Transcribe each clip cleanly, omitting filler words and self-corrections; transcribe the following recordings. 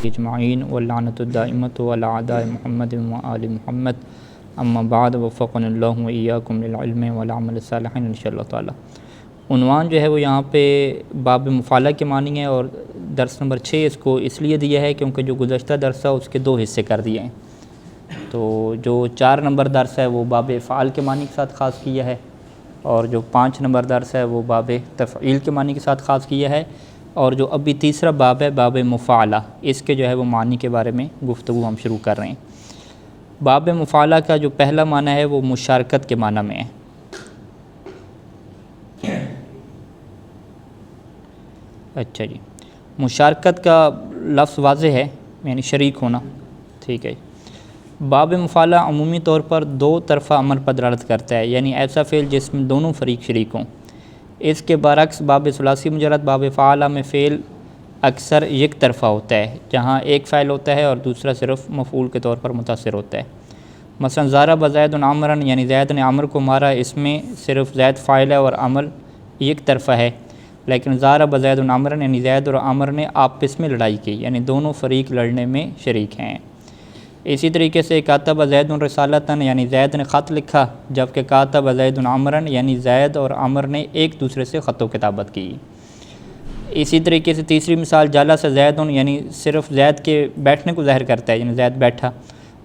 اجمعین واللعنۃ الدائمۃ علی اعداء محمد و آل محمد اما بعد وفقنا اللہ و ایاکم للعلم والعمل الصالح ان شاء اللہ تعالی۔ عنوان جو ہے وہ یہاں پہ باب مفعلہ کے معنی ہے، اور درس نمبر 6 اس کو اس لیے دیا ہے کیونکہ جو گزشتہ درس ہے اس کے 2 حصے کر دیے ہیں۔ تو جو 4 نمبر درس ہے وہ باب افعال کے معنی کے ساتھ خاص کیا ہے، اور جو 5 نمبر درس ہے وہ باب تفعیل کے معنی کے ساتھ خاص کیا ہے، اور جو ابھی تیسرا باب ہے باب مفعلہ، اس کے جو ہے وہ معنی کے بارے میں گفتگو ہم شروع کر رہے ہیں۔ باب مفعلہ کا جو پہلا معنی ہے وہ مشارکت کے معنی میں ہے۔ اچھا جی، مشارکت کا لفظ واضح ہے، یعنی شریک ہونا، ٹھیک ہے۔ باب مفعلہ عمومی طور پر 2 طرفہ عمل پر دلالت کرتا ہے، یعنی ایسا فعل جس میں دونوں فریق شریک ہوں۔ اس کے برعکس باب ثلاثی مجرد باب فعلہ میں فعل اکثر یک طرفہ ہوتا ہے، جہاں ایک فاعل ہوتا ہے اور دوسرا صرف مفعول کے طور پر متاثر ہوتا ہے۔ مثلا ضرب زید عمرا، یعنی زید نے عمر کو مارا، اس میں صرف زید فاعل ہے اور عمل یک طرفہ ہے۔ لیکن ضرب زید عمرا یعنی زید اور عمر نے آپس میں لڑائی کی، یعنی دونوں فریق لڑنے میں شریک ہیں۔ اسی طریقے سے کاتب زید رسالتاً، یعنی زید نے خط لکھا، جبکہ کاتب زید عمرا یعنی زید اور عمر نے ایک دوسرے سے خط و کتابت کی۔ اسی طریقے سے تیسری مثال جالس زید، یعنی صرف زید کے بیٹھنے کو ظاہر کرتا ہے، یعنی زید بیٹھا،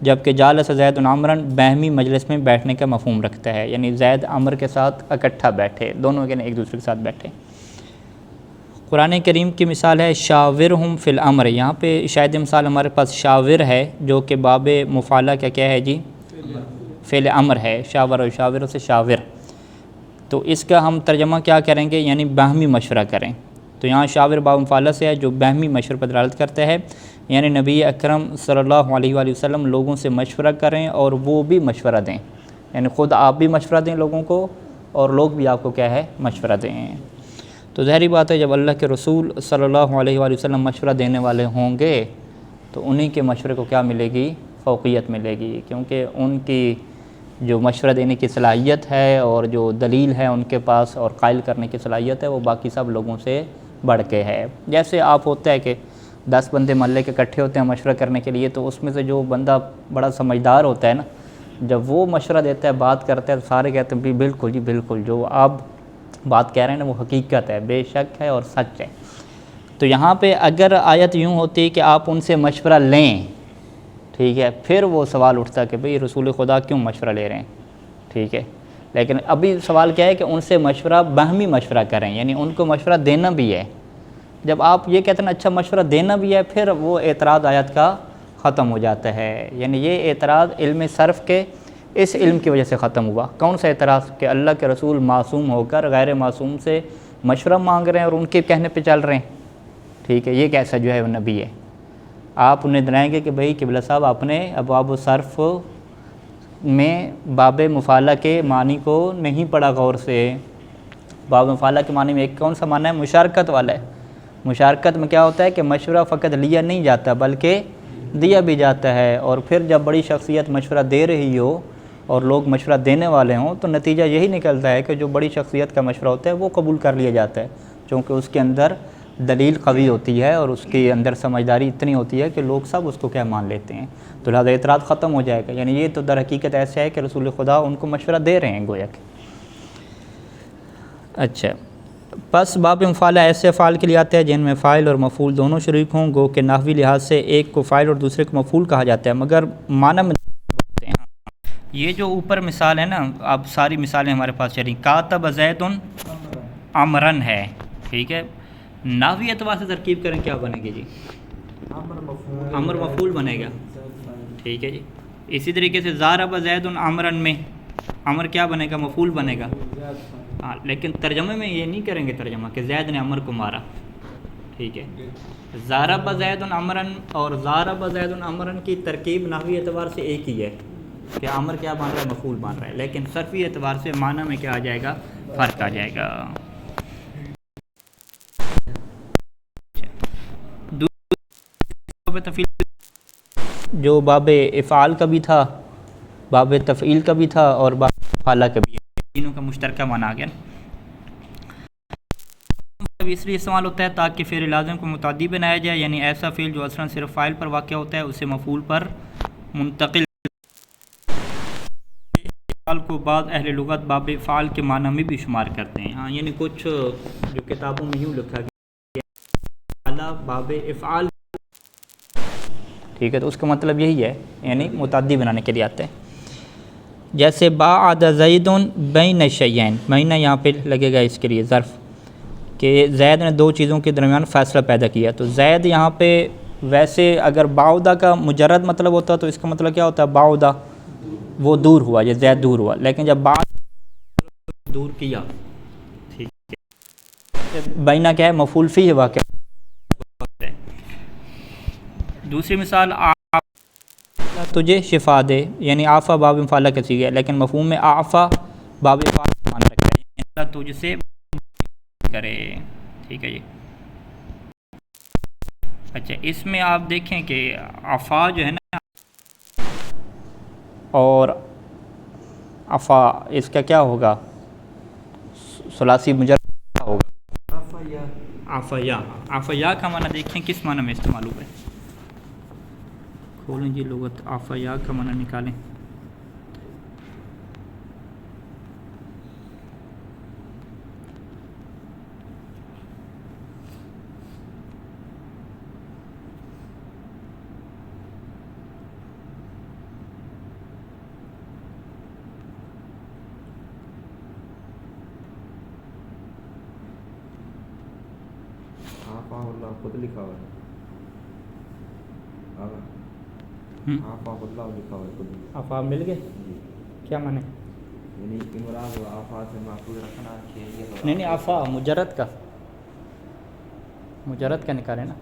جبکہ جالس زید عمرا باہمی مجلس میں بیٹھنے کا مفہوم رکھتا ہے، یعنی زید عمر کے ساتھ اکٹھا بیٹھے، دونوں یعنی ایک دوسرے کے ساتھ بیٹھے۔ قرآن کریم کی مثال ہے شاورہم فی الامر، یہاں پہ شاید مثال ہمارے پاس شاور ہے، جو کہ باب مفعلہ کا کیا ہے جی، فعل امر ہے، شاور سے شاور۔ تو اس کا ہم ترجمہ کیا کریں گے، یعنی باہمی مشورہ کریں۔ تو یہاں شاور باب مفعلہ سے ہے جو باہمی مشورے پر دلالت کرتا ہے، یعنی نبی اکرم صلی اللہ علیہ وآلہ وسلم لوگوں سے مشورہ کریں اور وہ بھی مشورہ دیں، یعنی خود آپ بھی مشورہ دیں لوگوں کو اور لوگ بھی آپ کو کیا ہے، مشورہ دیں۔ تو ظاہری بات ہے جب اللہ کے رسول صلی اللہ علیہ وآلہ وسلم مشورہ دینے والے ہوں گے تو انہی کے مشورے کو کیا ملے گی، فوقیت ملے گی، کیونکہ ان کی جو مشورہ دینے کی صلاحیت ہے اور جو دلیل ہے ان کے پاس اور قائل کرنے کی صلاحیت ہے وہ باقی سب لوگوں سے بڑھ کے ہے۔ جیسے آپ ہوتا ہے کہ 10 بندے محلے کے اکٹھے ہوتے ہیں مشورہ کرنے کے لیے، تو اس میں سے جو بندہ بڑا سمجھدار ہوتا ہے نا، جب وہ مشورہ دیتا ہے، بات کرتا ہے، تو سارے کہتے ہیں بھی بالکل جی بالکل، جو آپ بات کہہ رہے ہیں نا وہ حقیقت ہے، بے شک ہے اور سچ ہے۔ تو یہاں پہ اگر آیت یوں ہوتی کہ آپ ان سے مشورہ لیں، ٹھیک ہے، پھر وہ سوال اٹھتا کہ بھئی رسول خدا کیوں مشورہ لے رہے ہیں، ٹھیک ہے۔ لیکن ابھی سوال کیا ہے کہ ان سے مشورہ باہمی مشورہ کریں، یعنی ان کو مشورہ دینا بھی ہے۔ جب آپ یہ کہتے ہیں اچھا مشورہ دینا بھی ہے، پھر وہ اعتراض آیت کا ختم ہو جاتا ہے، یعنی یہ اعتراض علم صرف کے اس علم کی وجہ سے ختم ہوا۔ کون سا اعتراض؟ کہ اللہ کے رسول معصوم ہو کر غیر معصوم سے مشورہ مانگ رہے ہیں اور ان کے کہنے پہ چل رہے ہیں، ٹھیک ہے، یہ کیسا جو ہے وہ نبی ہے؟ آپ انہیں دلائیں گے کہ بھئی قبلہ صاحب آپ نے ابواب صرف میں باب مفعلہ کے معنی کو نہیں پڑھا غور سے۔ باب مفعلہ کے معنی میں ایک کون سا معنی ہے؟ مشارکت والا ہے۔ مشارکت میں کیا ہوتا ہے کہ مشورہ فقط لیا نہیں جاتا بلکہ دیا بھی جاتا ہے، اور پھر جب بڑی شخصیت مشورہ دے رہی ہو اور لوگ مشورہ دینے والے ہوں تو نتیجہ یہی نکلتا ہے کہ جو بڑی شخصیت کا مشورہ ہوتا ہے وہ قبول کر لیا جاتا ہے، چونکہ اس کے اندر دلیل قوی ہوتی ہے اور اس کے اندر سمجھداری اتنی ہوتی ہے کہ لوگ سب اس کو کیا مان لیتے ہیں، تو لہذا اعتراض ختم ہو جائے گا۔ یعنی یہ تو در حقیقت ایسا ہے کہ رسول خدا ان کو مشورہ دے رہے ہیں گویا کہ۔ اچھا، پس باب مفعلہ ایسے افعال کے لیے آتا ہے جن میں فاعل اور مفعول دونوں شریک ہوں، گو کہ نحوی لحاظ سے ایک کو فاعل اور دوسرے کو مفعول کہا جاتا ہے، مگر معنی میں یہ جو اوپر مثال ہے نا، اب ساری مثالیں ہمارے پاس چلی، کاتب زید عمرن ہے، ٹھیک ہے، نحوی اعتبار سے ترکیب کریں کیا بنے گی جی؟ عمر مفعول بنے گا، ٹھیک ہے جی۔ اسی طریقے سے ضرب زید عمرن میں عمر کیا بنے گا؟ مفعول بنے گا، ہاں، لیکن ترجمے میں یہ نہیں کریں گے ترجمہ کہ زید نے عمر کو مارا، ٹھیک ہے۔ ضرب زید عمرن اور ضرب زید عمرن کی ترکیب نحوی اعتبار سے ایک ہی ہے کہ عمر کیا بن رہا ہے؟ مفعول بن رہا ہے، لیکن صرفی اعتبار سے معنی میں کیا آ جائے گا؟ فرق آ جائے گا۔ جو باب افعال کا بھی تھا، باب تفعیل کا بھی تھا اور باب مفعلہ کا بھی ہے، تینوں کا مشترکہ معنی آ گیا۔ مطلب اس لیے استعمال ہوتا ہے تاکہ فعل لازم کو متعدی بنایا جائے، یعنی ایسا فعل جو اصلاً صرف فاعل پر واقع ہوتا ہے اسے مفعول پر منتقل فعل کو بعض اہل لغت باب فعال کے معنی میں بھی شمار کرتے ہیں۔ ہاں یعنی کچھ جو کتابوں میں یوں لکھا گیا باب افعال، ٹھیک ہے، تو اس کا مطلب یہی ہے، یعنی متعدی بنانے کے لیے آتے ہیں۔ جیسے باعد زید بین شیئین، بین یہاں پہ لگے گا اس کے لیے ظرف، کہ زید نے دو چیزوں کے درمیان فاصلہ پیدا کیا، تو زید یہاں پہ ویسے اگر باعدہ کا مجرد مطلب ہوتا تو اس کا مطلب کیا ہوتا ہے؟ باعدہ وہ دور ہوا، یہ زید دور ہوا، لیکن جب بعد دور کیا، ٹھیک ہے، بینہ کیا ہے؟ مفعول فیہ واقع ہے۔ دوسری مثال تجھے شفا دے، یعنی آفا باب مفعلہ کا صیغہ ہے، لیکن مفہوم میں آفا باب فاعل مان رکھا ہے، یعنی اللہ تجھ سے کرے، ٹھیک ہے جی۔ اچھا اس میں آپ دیکھیں کہ عفا جو ہے نا، اور عفا اس کا کیا ہوگا؟ ثلاثی مجرد ہوگا، عفیا۔ عفیا کا معنی دیکھیں کس معنی میں استعمال ہوا ہے، کھولیں جی لغت، عفیا کا معنی نکالیں۔ خود لکھا ہوا ہے، عفا مل گئے، کیا معنی؟ یعنی امراض و آفات سے محفوظ رکھنا چاہیے۔ نہیں عفا مجرد کا نکالیں نا،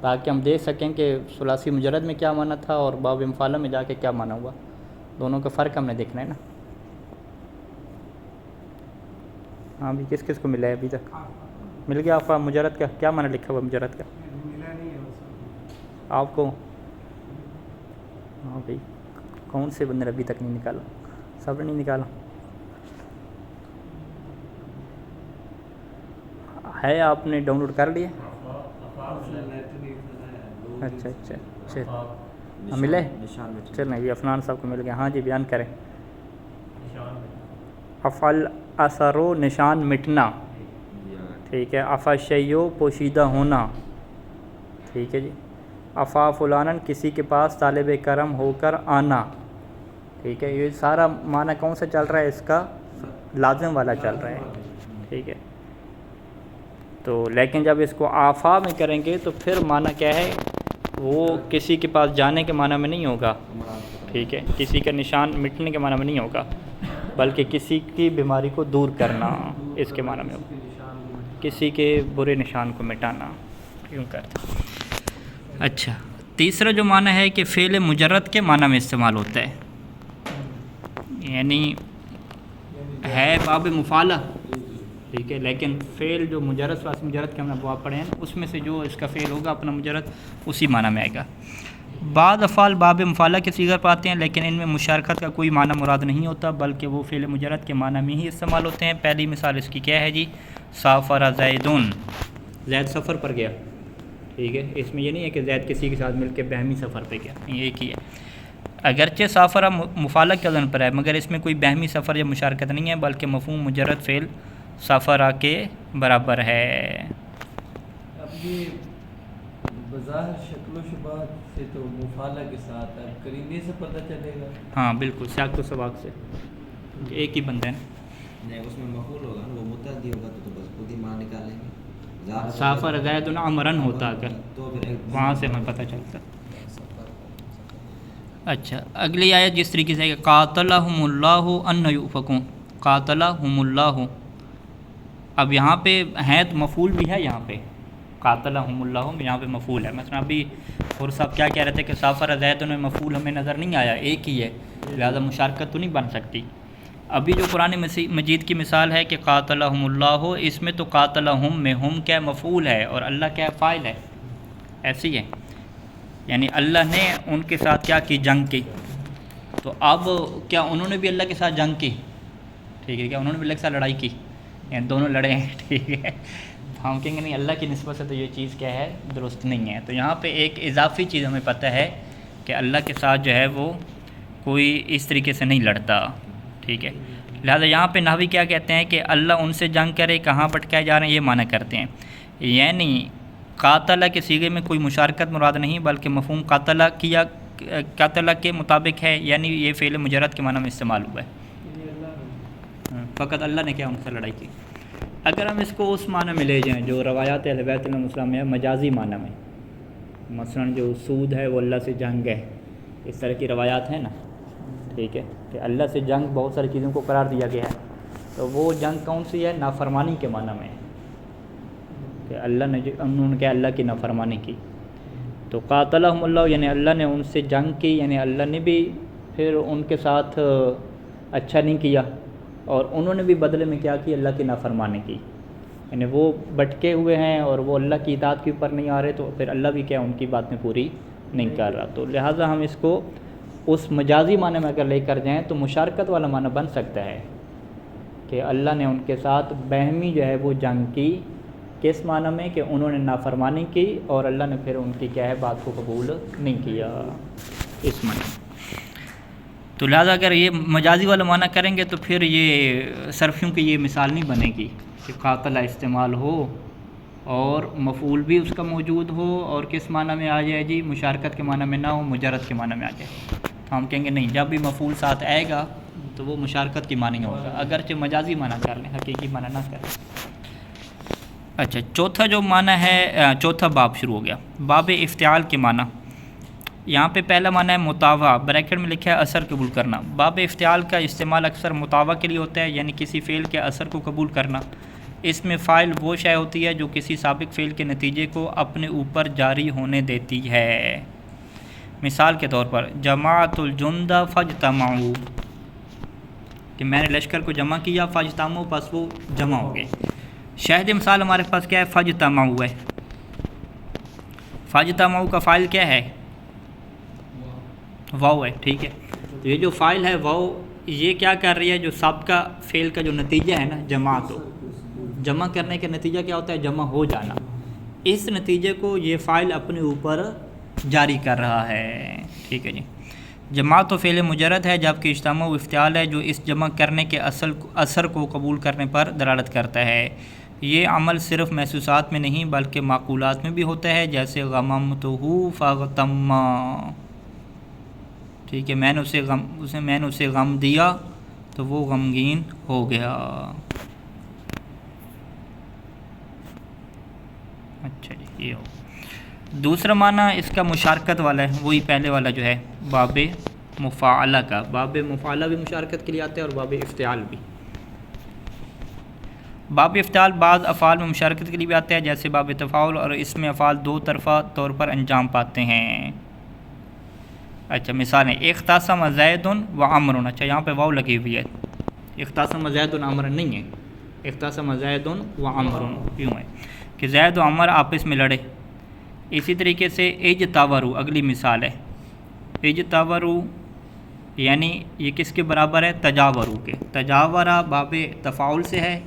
تاکہ ہم دیکھ سکیں کہ ثلاثی مجرد میں کیا معنی تھا اور باب مفعلہ میں جا کے کیا معنی ہوا، دونوں کا فرق ہم نے دیکھنا ہے نا۔ ہاں بھی کس کس کو ملا ہے ابھی تک؟ مل گیا عفا مجرد کا کیا معنی لکھا ہوا مجرد کا؟ آپ کو؟ ہاں بھائی کون سے بندے نے ابھی تک نہیں نکالا؟ سب نے نہیں نکالا ہے؟ آپ نے ڈاؤن لوڈ کر لیا؟ اچھا اچھا اچھا ملے؟ چلیں جی عفنان صاحب کو مل گیا۔ ہاں جی بیان کریں۔ افعل اثر و نشان مٹنا، ٹھیک ہے۔ افا شیو پوشیدہ ہونا، ٹھیک ہے جی۔ افا فلانن کسی کے پاس طالب کرم ہو کر آنا، ٹھیک ہے۔ یہ سارا معنی کون سا چل رہا ہے؟ اس کا لازم والا چل رہا ہے، ٹھیک ہے۔ تو لیکن جب اس کو آفا میں کریں گے تو پھر معنی کیا ہے؟ وہ کسی کے پاس جانے کے معنی میں نہیں ہوگا، ٹھیک ہے، کسی کا نشان مٹنے کے معنی میں نہیں ہوگا، بلکہ کسی کی بیماری کو دور کرنا اس کے معنی میں ہوگا، کسی کے برے نشان کو مٹانا، یوں کرتا۔ اچھا تیسرا جو معنی ہے کہ فعل مجرد کے معنی میں استعمال ہوتا ہے، یعنی ہے باب مفعلہ، ٹھیک ہے، لیکن فعل جو مجرد ثلاثی مجرد کے ہم نے ابواب پڑھے ہیں اس میں سے جو اس کا فعل ہوگا اپنا مجرد اسی معنی میں آئے گا۔ بعض افعال باب مفعلہ کے صیغہ پر آتے ہیں لیکن ان میں مشارکت کا کوئی معنی مراد نہیں ہوتا، بلکہ وہ فعل مجرد کے معنی میں ہی استعمال ہوتے ہیں۔ پہلی مثال اس کی کیا ہے جی؟ سافر زیدون، زید سفر پر گیا، ٹھیک ہے۔ اس میں یہ نہیں ہے کہ زید کسی کے ساتھ مل کے بہمی سفر پہ گیا، ایک ہی ہے، اگرچہ سافرہ مفعلہ کے وزن پر ہے مگر اس میں کوئی بہمی سفر یا مشارکت نہیں ہے، بلکہ مفہوم مجرد فعل سافرہ کے برابر ہے۔ اب یہ بظاہر شکل و شباہت سے تو مفعلہ کے ساتھ ہے، قرینے سے پتہ چلے گا۔ ہاں بالکل، سیاق و سباق سے ایک ہی بندہ ہے نہیں، اس میں مفعول ہوگا نا، وہ متعدی ہوگا تو بس خود ہی معنی نکالیں گے۔ سافر زید عمرن ہوتا اگر، تو پھر وہاں سے ہمیں پتہ چلتا۔ اچھا اگلی آیت جس طریقے سے کہ قاتلہم اللہ ان یؤفکون، قاتلہم اللہ، اب یہاں پہ ہیں تو مفعول بھی ہے، یہاں پہ قاتلہم اللہ یہاں پہ مفعول ہے۔ مثلا ابھی اور صاحب کیا کہہ رہے تھے کہ سافر زید میں مفعول ہمیں نظر نہیں آیا، ایک ہی ہے، لہذا مشارکت تو نہیں بن سکتی۔ ابھی جو قرآن مجید کی مثال ہے کہ قاتلہم اللہ، اس میں تو قاتلہم میں ہم کیا مفعول ہے اور اللہ کیا فاعل ہے، ایسی ہے، یعنی اللہ نے ان کے ساتھ کیا کی؟ جنگ کی۔ تو اب کیا انہوں نے بھی اللہ کے ساتھ جنگ کی؟ ٹھیک ہے، کیا انہوں نے بھی اللہ کے ساتھ لڑائی کی؟ یعنی دونوں لڑے ہیں، ٹھیک ہے۔ ہم کہیں گے نہیں اللہ کی نسبت سے تو یہ چیز کیا ہے درست نہیں ہے. تو یہاں پہ ایک اضافی چیز ہمیں پتہ ہے کہ اللہ کے ساتھ جو ہے وہ کوئی اس طریقے سے نہیں لڑتا. ٹھیک ہے. لہٰذا یہاں پہ نحوی کیا کہتے ہیں کہ اللہ ان سے جنگ کرے کہاں بھٹکائے جا رہے ہیں یہ معنی کرتے ہیں. یعنی قاتلہ کے صیغے میں کوئی مشارکت مراد نہیں بلکہ مفہوم قاتلہ کے مطابق ہے. یعنی یہ فعل مجرد کے معنی میں استعمال ہوا ہے. فقط اللہ نے کیا ان سے لڑائی کی. اگر ہم اس کو اس معنی میں لے جائیں جو روایات اہل بیت علیہم السلام میں ہے مجازی معنی میں، مثلا جو سود ہے وہ اللہ سے جنگ ہے، اس طرح کی روایات ہیں نا. ٹھیک ہے کہ اللہ سے جنگ بہت ساری چیزوں کو قرار دیا گیا ہے. تو وہ جنگ کون سی ہے؟ نافرمانی کے معنی میں کہ اللہ نے انہوں نے کیا اللہ کی نافرمانی کی. تو قاتلہم اللہ یعنی اللہ نے ان سے جنگ کی، یعنی اللہ نے بھی پھر ان کے ساتھ اچھا نہیں کیا اور انہوں نے بھی بدلے میں کیا کی اللہ کی نافرمانی کی. یعنی وہ بٹکے ہوئے ہیں اور وہ اللہ کی اطاعت کے اوپر نہیں آ رہے تو پھر اللہ بھی کیا ان کی بات میں پوری نہیں کر رہا. تو لہٰذا ہم اس کو اس مجازی معنی میں اگر لے کر جائیں تو مشارکت والا معنی بن سکتا ہے کہ اللہ نے ان کے ساتھ باہمی جو ہے وہ جنگ کی. کس معنی میں؟ کہ انہوں نے نافرمانی کی اور اللہ نے پھر ان کی کیا ہے بات کو قبول نہیں کیا، اس معنی. تو لہٰذا اگر یہ مجازی والا معنی کریں گے تو پھر یہ صرفیوں کی یہ مثال نہیں بنے گی کہ قاتلہ استعمال ہو اور مفعول بھی اس کا موجود ہو اور کس معنی میں آ جائے جی مشارکت کے معنی میں نہ ہو، مجرد کے معنی میں آ جائے. تو ہم کہیں گے نہیں، جب بھی مفعول ساتھ آئے گا تو وہ مشارکت کی معنی ہوگا، اگرچہ مجازی معنی کر لیں، حقیقی معنی نہ کریں. اچھا، چوتھا جو معنی ہے، چوتھا باب شروع ہو گیا. باب افتعال کے معنی. یہاں پہ پہلا معنی ہے مطاوع، بریکٹ میں لکھا ہے اثر قبول کرنا. باب افتعال کا استعمال اکثر مطاوع کے لیے ہوتا ہے، یعنی کسی فعل کے اثر کو قبول کرنا. اس میں فاعل وہ شے ہوتی ہے جو کسی سابق فعل کے نتیجے کو اپنے اوپر جاری ہونے دیتی ہے. مثال کے طور پر جماعت الجند فاجتمعوا، کہ میں نے لشکر کو جمع کیا، فاجتمعوا پس وہ جمع ہو گئے. شاہد مثال ہمارے پاس کیا ہے؟ فاجتمعوا ہے. فاجتمعوا کا فاعل کیا ہے؟ واو ہے. ٹھیک ہے. تو یہ جو فاعل ہے واو، یہ کیا کر رہی ہے؟ جو سابقہ فعل کا جو نتیجہ ہے نا جماعت ہو، جمع کرنے کا نتیجہ کیا ہوتا ہے؟ جمع ہو جانا. اس نتیجے کو یہ فاعل اپنے اوپر جاری کر رہا ہے. ٹھیک ہے جی. جماعت و فعل مجرد ہے جبکہ اجتماع و افتعال ہے جو اس جمع کرنے کے اثر کو قبول کرنے پر دلالت کرتا ہے. یہ عمل صرف محسوسات میں نہیں بلکہ معقولات میں بھی ہوتا ہے، جیسے غممتہ فاغتم. ٹھیک ہے، میں نے اسے غم دیا تو وہ غمگین ہو گیا. اچھا جی، یہ ہو. دوسرا معنی اس کا مشارکت والا ہے، وہی پہلے والا جو ہے باب مفاعلہ کا. باب مفاعلہ بھی مشارکت کے لیے آتا ہے اور باب افتعال بھی. باب افتعال بعض افعال میں مشارکت کے لیے بھی آتا ہے، جیسے باب تفاعل، اور اس میں افعال دو طرفہ طور پر انجام پاتے ہیں. اچھا، مثالیں اختصم زید و عمر. اچھا، یہاں پہ واو لگی ہوئی ہے. اختصم زید و عمر نہیں ہے، اختصم زید و عمر کیوں ہے کہ زید و عمر آپس میں لڑے. اسی طریقے سے اجتاوروا اگلی مثال ہے. اجتاوروا یعنی یہ کس کے برابر ہے؟ تجاوروا کے. تجاورا باب تفاعل سے ہے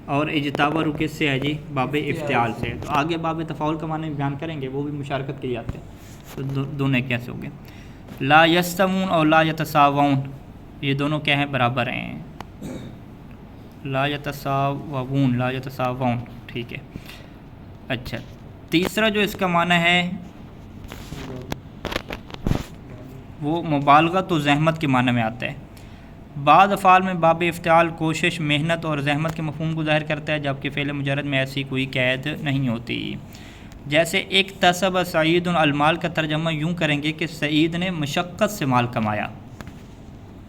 اور اجتاوروا کس سے ہے جی؟ باب افتعال سے. تو آگے باب تفاعل کا معنی بیان کریں گے، وہ بھی مشارکت کے لیے آتے ہیں. تو دونوں کیسے ہو گئے؟ لا یستوون اور لا یتساوون، یہ دونوں کیا ہیں؟ برابر ہیں. لا یتساوون، لا یتساوون. ٹھیک ہے. اچھا، تیسرا جو اس کا معنی ہے وہ مبالغت و زحمت کے معنی میں آتا ہے. بعض افعال میں باب افتعال کوشش، محنت اور زحمت کے مفہوم کو ظاہر کرتا ہے، جبکہ فعل مجرد میں ایسی کوئی قید نہیں ہوتی. جیسے اکتسب سعید المال کا ترجمہ یوں کریں گے کہ سعید نے مشقت سے مال کمایا.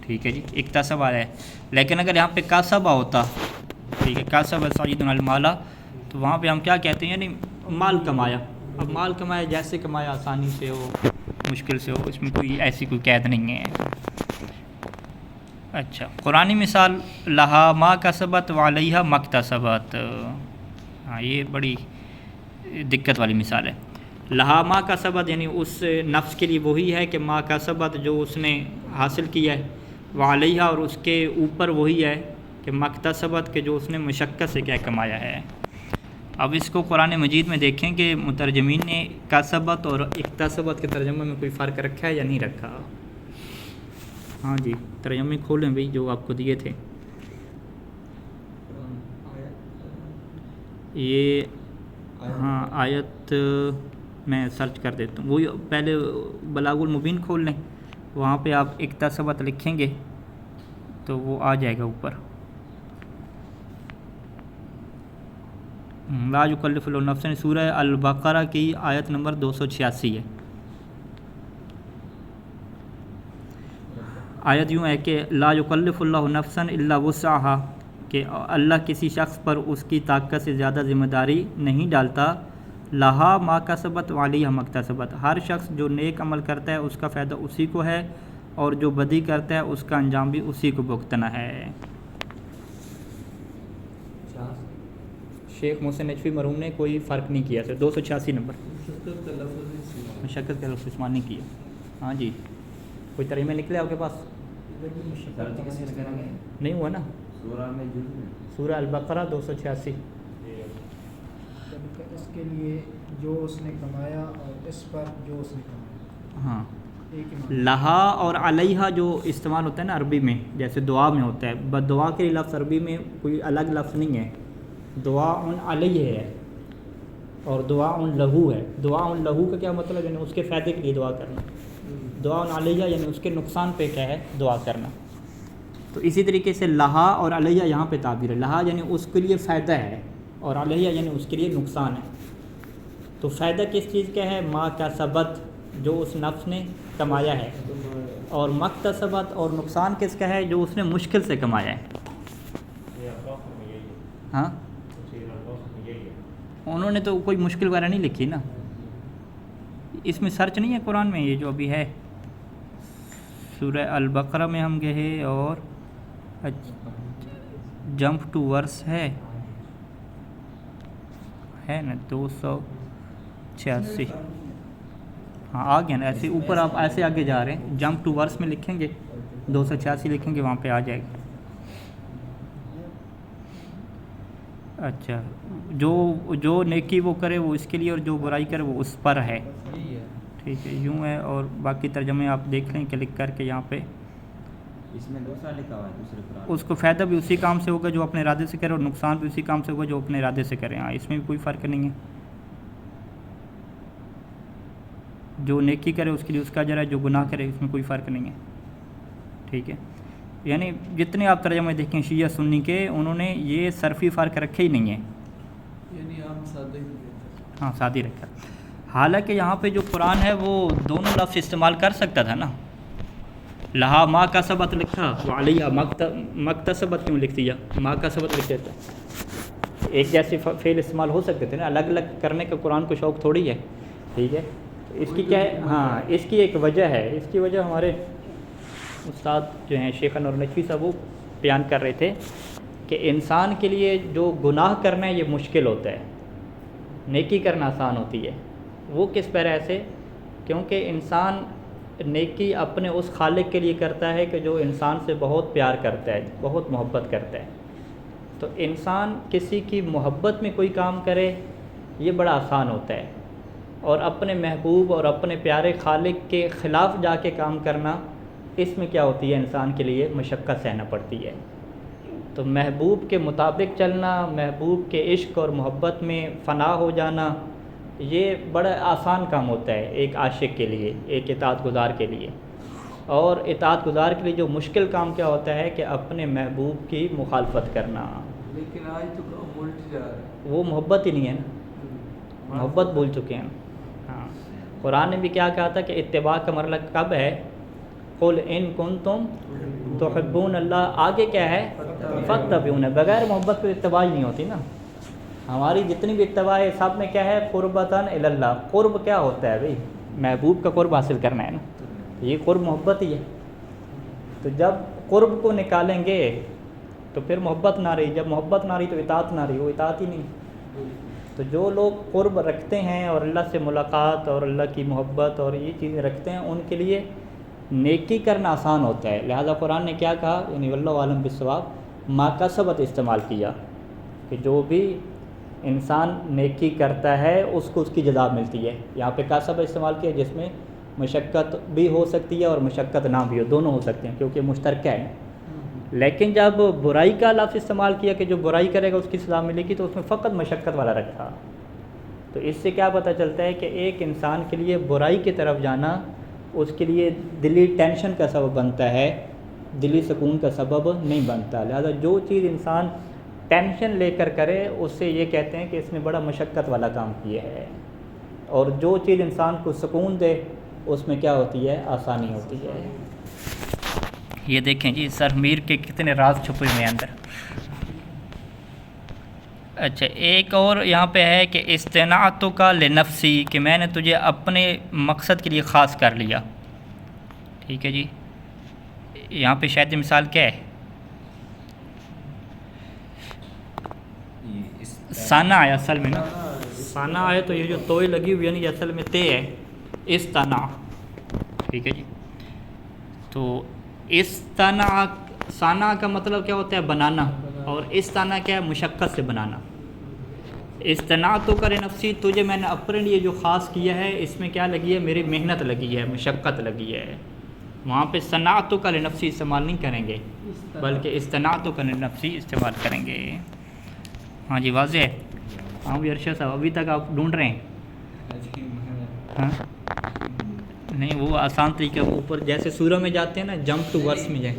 ٹھیک ہے جی، اکتسب آیا ہے. لیکن اگر یہاں پہ کاسبہ ہوتا، ٹھیک ہے، کاسب سعید المال، تو وہاں پہ ہم کیا کہتے ہیں؟ یعنی مال کمایا. اب مال کمایا جیسے کمایا، آسانی سے ہو مشکل سے ہو، اس میں کوئی ایسی کوئی قید نہیں ہے. اچھا، قرآنی مثال لہا ما کسبت وعلیہا مکتسبت. ہاں، یہ بڑی دقت والی مثال ہے. لہا ما کسبت یعنی اس نفس کے لیے وہی ہے کہ ما کسبت جو اس نے حاصل کیا ہے، وعلیہا اور اس کے اوپر وہی ہے کہ مکتسبت کے جو اس نے مشقت سے کیا کمایا ہے. اب اس کو قرآن مجید میں دیکھیں کہ مترجمین نے کسبت اور اکتسبت کے ترجمے میں کوئی فرق رکھا ہے یا نہیں رکھا. ہاں جی ترجمے کھولیں بھائی جو آپ کو دیے تھے. یہ ہاں آیت میں سرچ کر دیتا ہوں. وہی پہلے بلاغ المبین کھول لیں, وہاں پہ آپ اکتسبت لکھیں گے تو وہ آ جائے گا اوپر. لا یکلف اللہ نفسا, سورہ البقرہ کی آیت نمبر 286 ہے. آیت یوں ہے کہ لا یکلف اللہ نفسا الا وسعها, کہ اللہ کسی شخص پر اس کی طاقت سے زیادہ ذمہ داری نہیں ڈالتا. لہا ما کسبت وعلیہا ما اکتسبت, ہر شخص جو نیک عمل کرتا ہے اس کا فائدہ اسی کو ہے, اور جو بدی کرتا ہے اس کا انجام بھی اسی کو بھگتنا ہے. شیخ محسن نجفی مرحوم نے کوئی فرق نہیں کیا. 286 نمبر مشقت کا لفظ استعمال نہیں کیا. ہاں جی کوئی ترجمہ نکلے آپ کے پاس؟ نہیں ہوا نا. سورہ البقرہ 286. اس کے لیے جو اس نے کمایا اور اس پر جو اس نے کمایا. ہاں لہا اور علیہا جو استعمال ہوتا ہے نا عربی میں, جیسے دعا میں ہوتا ہے, بد دعا کے لفظ عربی میں کوئی الگ لفظ نہیں ہے. دعا علیہ ہے اور دعا لہو ہے. دعا لہو کا کیا مطلب, یعنی اس کے فائدے کے لیے دعا کرنا. دعا علیہ یعنی اس کے نقصان پہ کیا ہے دعا کرنا. تو اسی طریقے سے لہا اور علیہ یہاں پہ تعبیر ہے. لہا یعنی اس کے لیے فائدہ ہے, اور علیہ یعنی اس کے لیے نقصان ہے. تو فائدہ کس چیز کا ہے؟ ما کسبت, جو اس نفس نے کمایا ہے, اور مکتسبت اور نقصان کس کا ہے؟ جو اس نے مشکل سے کمایا ہے. ہاں انہوں نے تو کوئی مشکل وغیرہ نہیں لکھی نا, اس میں سرچ نہیں ہے قرآن میں. یہ جو ابھی ہے سورہ البقرہ میں ہم گئے اور جمپ ٹو ورس ہے نا 286. ہاں آ گیا نا, ایسے اوپر آپ ایسے آگے جا رہے ہیں. جمپ ٹو ورس میں لکھیں گے 286 لکھیں گے, وہاں پہ آ جائے گا. اچھا جو نیکی وہ کرے وہ اس کے لیے, اور جو برائی کرے وہ اس پر ہے. ٹھیک ہے یوں ہے. اور باقی ترجمے آپ دیکھ لیں کلک کر کے. یہاں پہ اس میں دوسرا لکھا ہوا ہے دوسرے قرآن, اس کو فائدہ بھی اسی کام سے ہوگا جو اپنے ارادے سے کرے, اور نقصان بھی اسی کام سے ہوگا جو اپنے ارادے سے کرے. ہاں اس میں بھی کوئی فرق نہیں ہے. جو نیکی کرے اس کے لیے اس کا اجر ہے, جو گناہ کرے اس میں کوئی فرق نہیں ہے. ٹھیک ہے, یعنی جتنے آپ ترجمے دیکھیں شیعہ سنی کے, انہوں نے یہ صرفی فرق رکھے ہی نہیں ہے. یعنی عام سادہ ہی. ہاں سادی رکھا. حالانکہ یہاں پہ جو قرآن ہے وہ دونوں لفظ استعمال کر سکتا تھا نا. لہا ما کا سبت لکھا, علیہ مکتسبت کیوں لکھ دیا؟ ما کا سبت لکھ دیتا. ایک جیسے فعل استعمال ہو سکتے تھے نا, الگ الگ کرنے کا قرآن کو شوق تھوڑی ہے. ٹھیک ہے, اس کی کیا ہے, ہاں اس کی ایک وجہ ہے. اس کی وجہ ہمارے استاد جو ہیں شیخ انور نجفی صاحب وہ بیان کر رہے تھے کہ انسان کے لیے جو گناہ کرنا ہے یہ مشکل ہوتا ہے, نیکی کرنا آسان ہوتی ہے. وہ کس طرح ایسے؟ کیونکہ انسان نیکی اپنے اس خالق کے لیے کرتا ہے کہ جو انسان سے بہت پیار کرتا ہے, بہت محبت کرتا ہے. تو انسان کسی کی محبت میں کوئی کام کرے یہ بڑا آسان ہوتا ہے, اور اپنے محبوب اور اپنے پیارے خالق کے خلاف جا کے کام کرنا, اس میں کیا ہوتی ہے انسان کے لیے مشقت سہنا پڑتی ہے. تو محبوب کے مطابق چلنا, محبوب کے عشق اور محبت میں فنا ہو جانا, یہ بڑا آسان کام ہوتا ہے ایک عاشق کے لیے, ایک اطاعت گزار کے لیے. اور اطاعت گزار کے لیے جو مشکل کام کیا ہوتا ہے کہ اپنے محبوب کی مخالفت کرنا. لیکن آج تو کام الٹ جا رہا ہے, وہ محبت ہی نہیں ہے نا, محبت بھول چکے ہیں. ہاں قرآن نے بھی کیا کہا تھا کہ اتباع کا مرحلہ کب ہے؟ قل ان کنتم تحبون اللہ, آگے کیا ہے؟ فاتبعونی. بغیر محبت کو اتباع ہی نہیں ہوتی نا. ہماری جتنی بھی اتباع ہے سب میں کیا ہے؟ قربتاً الی اللہ. قرب کیا ہوتا ہے بھائی؟ محبوب کا قرب حاصل کرنا ہے نا, یہ قرب محبت ہی ہے. تو جب قرب کو نکالیں گے تو پھر محبت نہ رہی, جب محبت نہ رہی تو اطاعت نہ رہی, وہ اطاعت ہی نہیں. تو جو لوگ قرب رکھتے ہیں اور اللہ سے ملاقات اور اللہ کی محبت اور یہ چیزیں رکھتے ہیں, ان کے لیے نیکی کرنا آسان ہوتا ہے. لہذا قرآن نے کیا کہا, یعنی واللہ عالم بالصواب, ما کسبت استعمال کیا, کہ جو بھی انسان نیکی کرتا ہے اس کو اس کی جزا ملتی ہے. یہاں پہ کاسب استعمال کیا جس میں مشقت بھی ہو سکتی ہے اور مشقت نہ بھی ہو, دونوں ہو سکتے ہیں کیونکہ مشترکہ ہے. لیکن جب برائی کا لفظ استعمال کیا کہ جو برائی کرے گا اس کی سزا ملے گی, تو اس میں فقط مشقت والا رکھا. تو اس سے کیا پتہ چلتا ہے کہ ایک انسان کے لیے برائی کی طرف جانا اس کے لیے دلی ٹینشن کا سبب بنتا ہے, دلی سکون کا سبب نہیں بنتا. لہذا جو چیز انسان ٹینشن لے کر کرے اس سے یہ کہتے ہیں کہ اس نے بڑا مشقت والا کام کیا ہے, اور جو چیز انسان کو سکون دے اس میں کیا ہوتی ہے, آسانی ہوتی ہے. یہ دیکھیں جی سر میر کے کتنے راز چھپے ہوئے ہیں اندر. اچھا ایک اور یہاں پہ ہے کہ استناعتو کا لنفسی, کہ میں نے تجھے اپنے مقصد کے لیے خاص کر لیا. ٹھیک ہے جی, یہاں پہ شاید مثال کیا ہے, ثنا ہے اصل میں نا, ثنا ہے تو یہ جو توئے لگی ہوئی ہے نا یہ اصل میں تے ہے, استنا. ٹھیک ہے جی, تو استنا ثنا کا مطلب کیا ہوتا ہے, بنانا, اور استنا کیا ہے, مشقت سے بنانا. استناعتو کا لنفسی, تجھے میں نے اپنے لیے جو خاص کیا ہے اس میں کیا لگی ہے, میری محنت لگی ہے, مشقت لگی ہے. وہاں پہ صنعتو کا لنفسی استعمال نہیں کریں گے بلکہ استناعتو کا لنفسی استعمال کریں گے. ہاں جی واضح ہے. ہاں بھی ارشد صاحب ابھی تک آپ ڈھونڈ رہے ہیں. ہاں نہیں وہ آسان طریقہ, اوپر جیسے سورہ میں جاتے ہیں نا, جمپ ٹو ورس میں جائیں.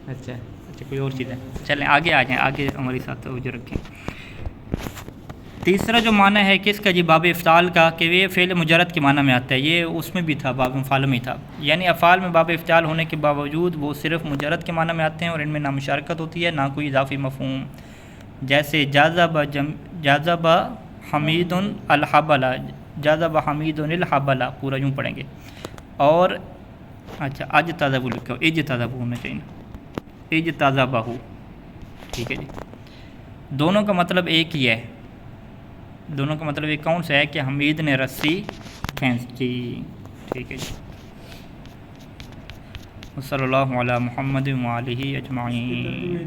اچھا کوئی اور چیز ہے, چلیں آگے آ جائیں, آگے ہمارے ساتھ توجہ رکھیں. تیسرا جو معنی ہے کس کا جی, باب افعال کا, کہ یہ فعل مجرد کے معنی میں آتا ہے. یہ اس میں بھی تھا, باب افعال میں تھا, یعنی افعال میں باب افعال ہونے کے باوجود وہ صرف مجرد کے معنی میں آتے ہیں اور ان میں نہ مشارکت ہوتی ہے نہ کوئی اضافی مفہوم. جیسے جذب حمید الحبل, جذب حمید الحبل پورا یوں پڑھیں گے. اور اچھا اجتذب لکھو, اجتذب ہونا چاہیے نا, اجتذبہ. ٹھیک ہے جی, دونوں کا مطلب ایک ہی ہے. دونوں کا مطلب ایک کون سا ہے, کہ حمید نے رسی کھینچی. ٹھیک ہے جی, صلی اللہ علی محمد وآلہ اجمعین.